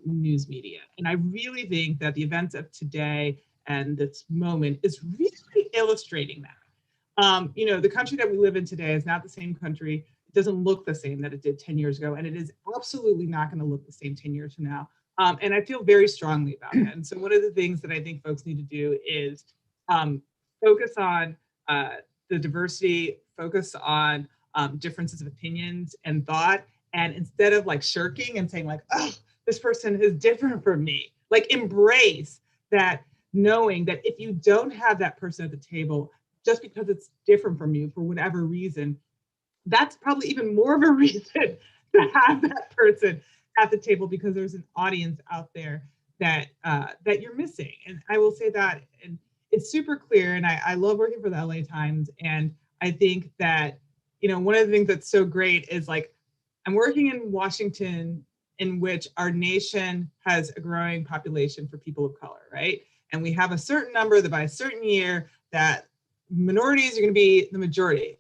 [SPEAKER 2] news media? And I really think that the events of today and this moment is really illustrating that. The country that we live in today is not the same country. It doesn't look the same that it did 10 years ago, and it is absolutely not going to look the same 10 years from now. And I feel very strongly about that. And so one of the things that I think folks need to do is focus on the diversity, focus on differences of opinions and thought. And instead of like shirking and saying like, oh, this person is different from me, like embrace that, knowing that if you don't have that person at the table, just because it's different from you for whatever reason, that's probably even more of a reason to have that person at the table, because there's an audience out there that you're missing. And I will say that, and it's super clear. And I love working for the LA Times. And I think that, one of the things that's so great is like, I'm working in Washington, in which our nation has a growing population for people of color, right? And we have a certain number that by a certain year that minorities are going to be the majority.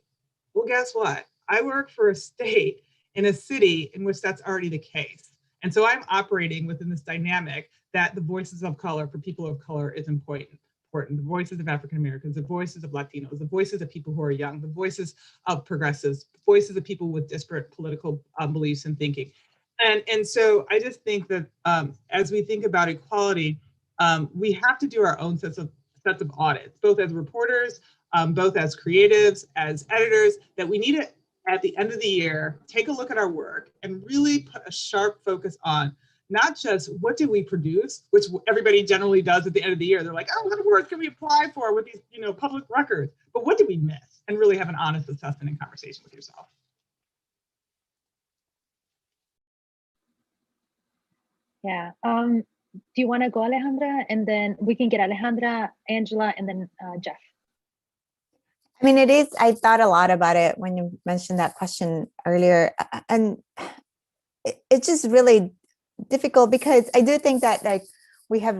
[SPEAKER 2] Well, guess what? I work for a state in a city in which that's already the case. And so I'm operating within this dynamic that the voices of color for people of color is important. The voices of African Americans, the voices of Latinos, the voices of people who are young, the voices of progressives, voices of people with disparate political beliefs and thinking. And so I just think that as we think about equality, we have to do our own sets of audits, both as reporters, both as creatives, as editors, that we need to, at the end of the year, take a look at our work and really put a sharp focus on not just what did we produce, which everybody generally does at the end of the year. They're like, oh, what awards can we apply for with these, public records? But what did we miss? And really have an honest assessment and conversation with yourself.
[SPEAKER 1] Yeah. Do you want to go, Alejandra? And then we can get Alejandra, Angela, and then Jeff.
[SPEAKER 4] I mean, I thought a lot about it when you mentioned that question earlier. And it's just really difficult because I do think that like we have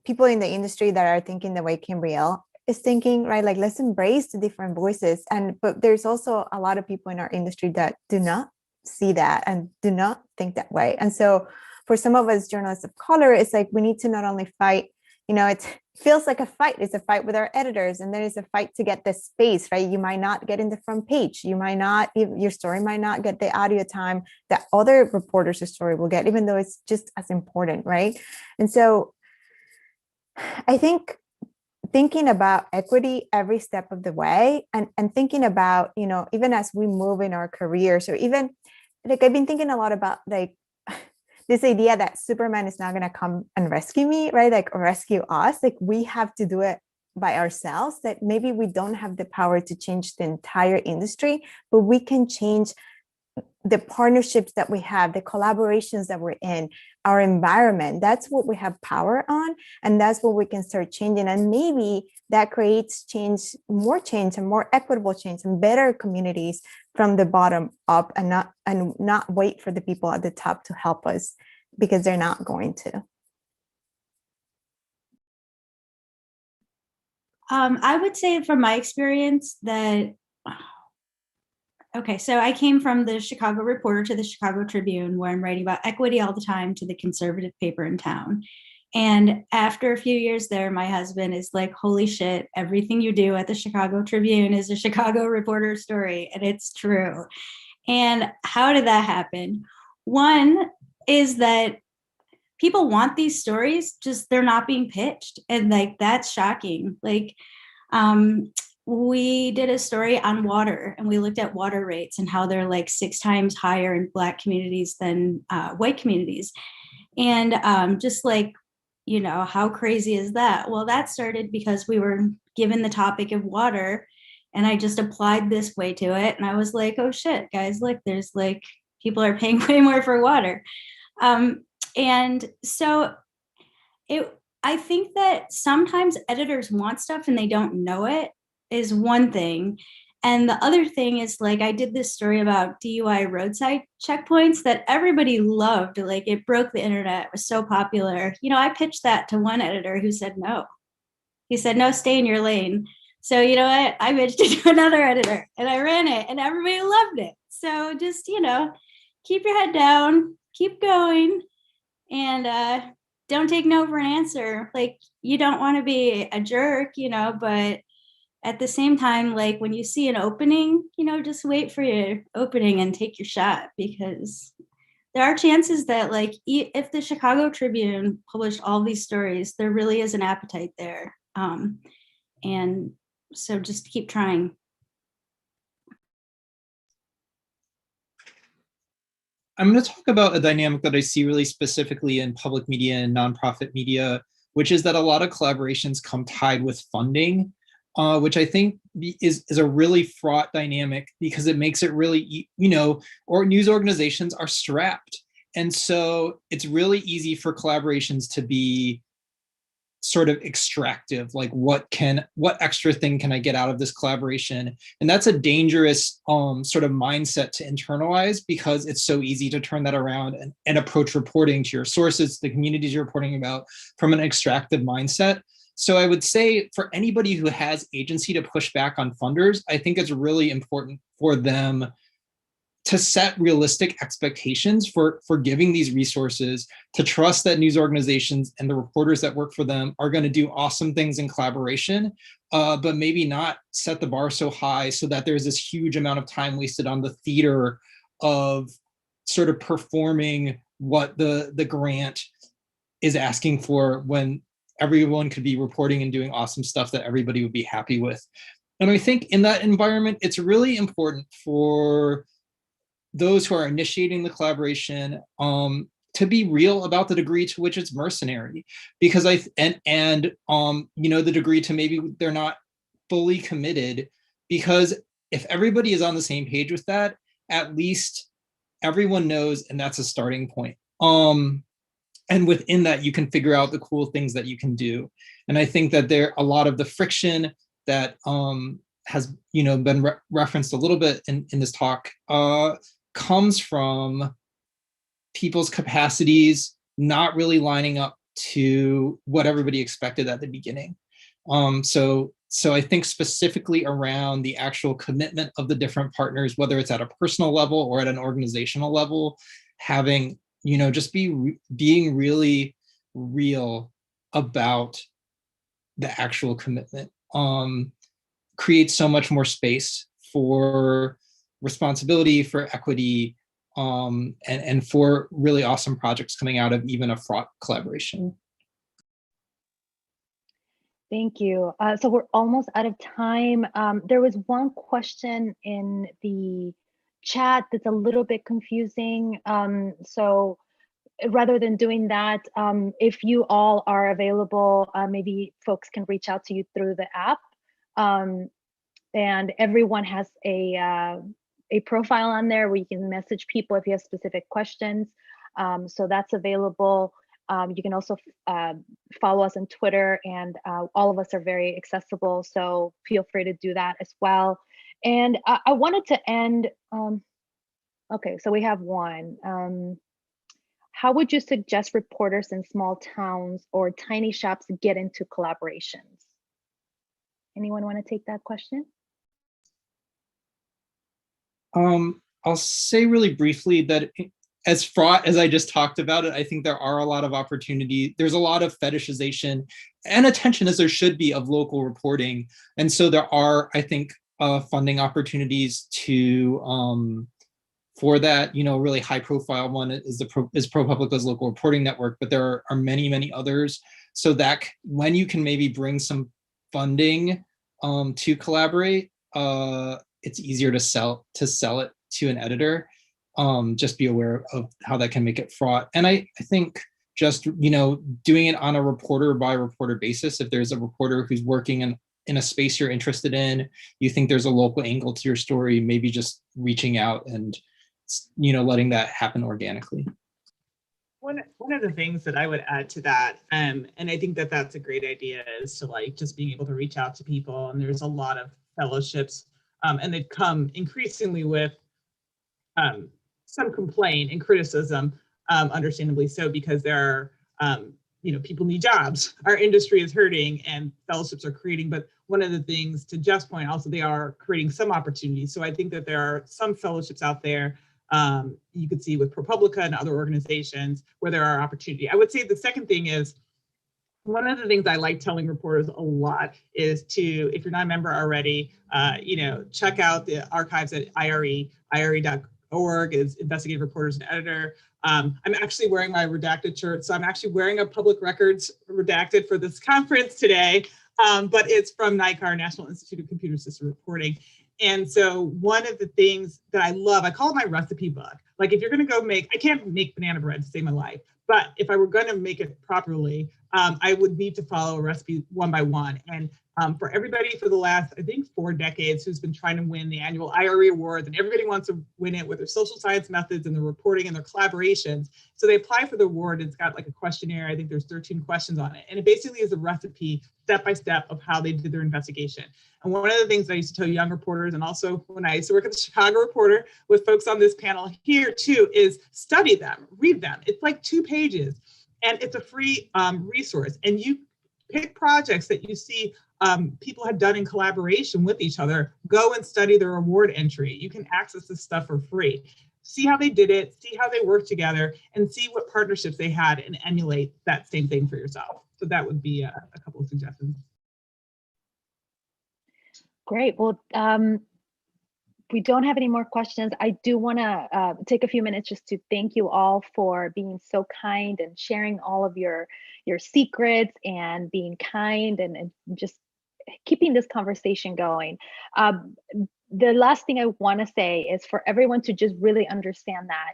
[SPEAKER 4] people in the industry that are thinking the way Kimbrielle is thinking, right? Like, let's embrace the different voices. But there's also a lot of people in our industry that do not see that and do not think that way. And so for some of us journalists of color, it's like we need to not only fight, it feels like a fight. It's a fight with our editors, and then it's a fight to get the space, right? You might not get in the front page. Your story might not get the audio time that other reporters' story will get, even though it's just as important, right? And so I think thinking about equity every step of the way and thinking about, even as we move in our career. So even like I've been thinking a lot about like this idea that Superman is not going to come and rescue me, right? Like, or rescue us. Like we have to do it by ourselves, that maybe we don't have the power to change the entire industry, but we can change the partnerships that we have, the collaborations that we're in, our environment. That's what we have power on. And that's what we can start changing. And maybe that creates change, more equitable change, and better communities from the bottom up, and not wait for the people at the top to help us, because they're not going to.
[SPEAKER 3] I would say from my experience that, okay, so I came from the Chicago Reporter to the Chicago Tribune, where I'm writing about equity all the time, to the conservative paper in town. And after a few years there, my husband is like, holy shit, everything you do at the Chicago Tribune is a Chicago Reporter story. And it's true. And how did that happen? One is that people want these stories, just they're not being pitched. And like, that's shocking. Like, we did a story on water, and we looked at water rates and how they're like 6 times higher in Black communities than white communities. And just like, you know, how crazy is that? Well, that started because we were given the topic of water, and I just applied this way to it. And I was like, oh shit, guys, look, there's like, people are paying way more for water. And so I think that sometimes editors want stuff and they don't know it is one thing. And the other thing is, like, I did this story about DUI roadside checkpoints that everybody loved. Like, it broke the internet. It was so popular. You know, I pitched that to one editor who said no. He said, no, stay in your lane. So, you know what? I pitched it to another editor and I ran it and everybody loved it. So just, you know, keep your head down, keep going, and don't take no for an answer. Like, you don't want to be a jerk, you know, but at the same time, like, when you see an opening, you know, just wait for your opening and take your shot, because there are chances that, like, if the Chicago Tribune published all these stories, there really is an appetite there. And so just keep trying.
[SPEAKER 5] I'm going to talk about a dynamic that I see really specifically in public media and nonprofit media, which is that a lot of collaborations come tied with funding, which I think is a really fraught dynamic, because it makes it really, you know, or news organizations are strapped. And so it's really easy for collaborations to be sort of extractive, like what extra thing can I get out of this collaboration? And that's a dangerous sort of mindset to internalize, because it's so easy to turn that around and approach reporting to your sources, the communities you're reporting about, from an extractive mindset. So I would say, for anybody who has agency to push back on funders, I think it's really important for them to set realistic expectations for giving these resources, to trust that news organizations and the reporters that work for them are going to do awesome things in collaboration, but maybe not set the bar so high so that there's this huge amount of time wasted on the theater of sort of performing what the grant is asking for, when everyone could be reporting and doing awesome stuff that everybody would be happy with. And I think in that environment, it's really important for those who are initiating the collaboration to be real about the degree to which it's mercenary, because you know, the degree to maybe they're not fully committed, because if everybody is on the same page with that, at least everyone knows, and that's a starting point. And within that, you can figure out the cool things that you can do. And I think that a lot of the friction that has, you know, been referenced a little bit in this talk comes from people's capacities not really lining up to what everybody expected at the beginning. So I think specifically around the actual commitment of the different partners, whether it's at a personal level or at an organizational level, having, you know, just being really real about the actual commitment creates so much more space for responsibility, for equity, and for really awesome projects coming out of even a fraught collaboration.
[SPEAKER 1] Thank you. So we're almost out of time. There was one question in the chat that's a little bit confusing. So rather than doing that, if you all are available, maybe folks can reach out to you through the app. And everyone has a profile on there where you can message people if you have specific questions. So that's available. You can also follow us on Twitter, and all of us are very accessible, so feel free to do that as well. And I wanted to end, okay, so we have one. How would you suggest reporters in small towns or tiny shops get into collaborations? Anyone want to take that question?
[SPEAKER 5] I'll say really briefly that as fraught as I just talked about it, I think there are a lot of opportunity. There's a lot of fetishization and attention, as there should be, of local reporting. And so there are, I think, funding opportunities to for that. Really high profile one is ProPublica's local reporting network, but there are many, many others. So that when you can maybe bring some funding to collaborate, it's easier to sell it to an editor. Just be aware of how that can make it fraught. And I think just, doing it on a reporter by reporter basis, if there's a reporter who's working in a space you're interested in, you think there's a local angle to your story, maybe just reaching out and, letting that happen organically.
[SPEAKER 2] One of the things that I would add to that, and I think that that's a great idea, is to just being able to reach out to people. And there's a lot of fellowships, and they've come increasingly with some complaint and criticism, understandably so, because there are, people need jobs. Our industry is hurting and fellowships are creating, but one of the things, to Jeff's point, also they are creating some opportunities. So I think that there are some fellowships out there you could see with ProPublica and other organizations where there are opportunity. I would say the second thing is, one of the things I like telling reporters a lot is to, if you're not a member already, check out the archives at IRE. IRE.org is Investigative Reporters and Editor. I'm actually wearing my redacted shirt, so I'm actually wearing a public records redacted for this conference today, but it's from NICAR, National Institute of Computer System Reporting. And so one of the things that I love, I call it my recipe book. Like, if you're going to go I can't make banana bread to save my life, but if I were going to make it properly, I would need to follow a recipe one by one. And for everybody for the last, I think, 4 decades who's been trying to win the annual IRE Awards, and everybody wants to win it with their social science methods and their reporting and their collaborations. So they apply for the award. It's got like a questionnaire. I think there's 13 questions on it. And it basically is a recipe, step by step, of how they did their investigation. And one of the things I used to tell young reporters, and also when I used to work at the Chicago Reporter with folks on this panel here too, is study them, read them. It's like 2 pages, and it's a free resource. And you pick projects that you see people have done in collaboration with each other. Go and study their award entry. You can access this stuff for free. See how they did it, see how they worked together, and see what partnerships they had, and emulate that same thing for yourself. So that would be a couple of suggestions.
[SPEAKER 1] Great. Well, we don't have any more questions. I do want to take a few minutes just to thank you all for being so kind and sharing all of your secrets and being kind and just keeping this conversation going. The last thing I want to say is for everyone to just really understand that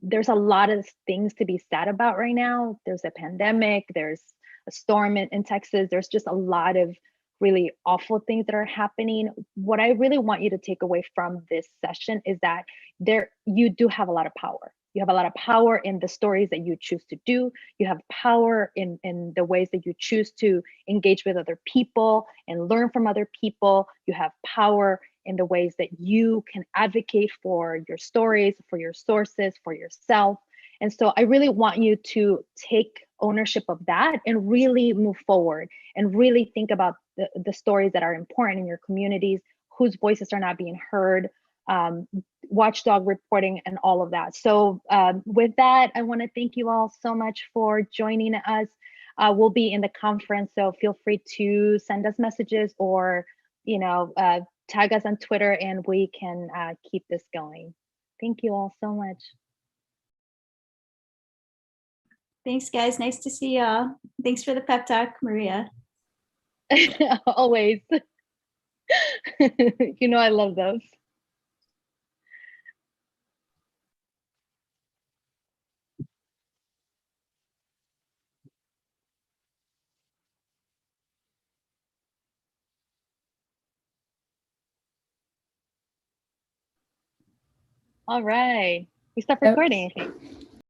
[SPEAKER 1] there's a lot of things to be sad about right now. There's a pandemic, there's a storm in Texas, there's just a lot of really awful things that are happening. What I really want you to take away from this session is that you do have a lot of power. You have a lot of power in the stories that you choose to do. You have power in the ways that you choose to engage with other people and learn from other people. You have power in the ways that you can advocate for your stories, for your sources, for yourself. And so I really want you to take ownership of that and really move forward and really think about the stories that are important in your communities, whose voices are not being heard, watchdog reporting, and all of that. So with that, I want to thank you all so much for joining us. We'll be in the conference, so feel free to send us messages or tag us on Twitter, and we can keep this going. Thank you all so much.
[SPEAKER 3] Thanks, guys. Nice to see y'all. Thanks for the pep talk, Maria.
[SPEAKER 1] Always. I love those. All right. We stop recording.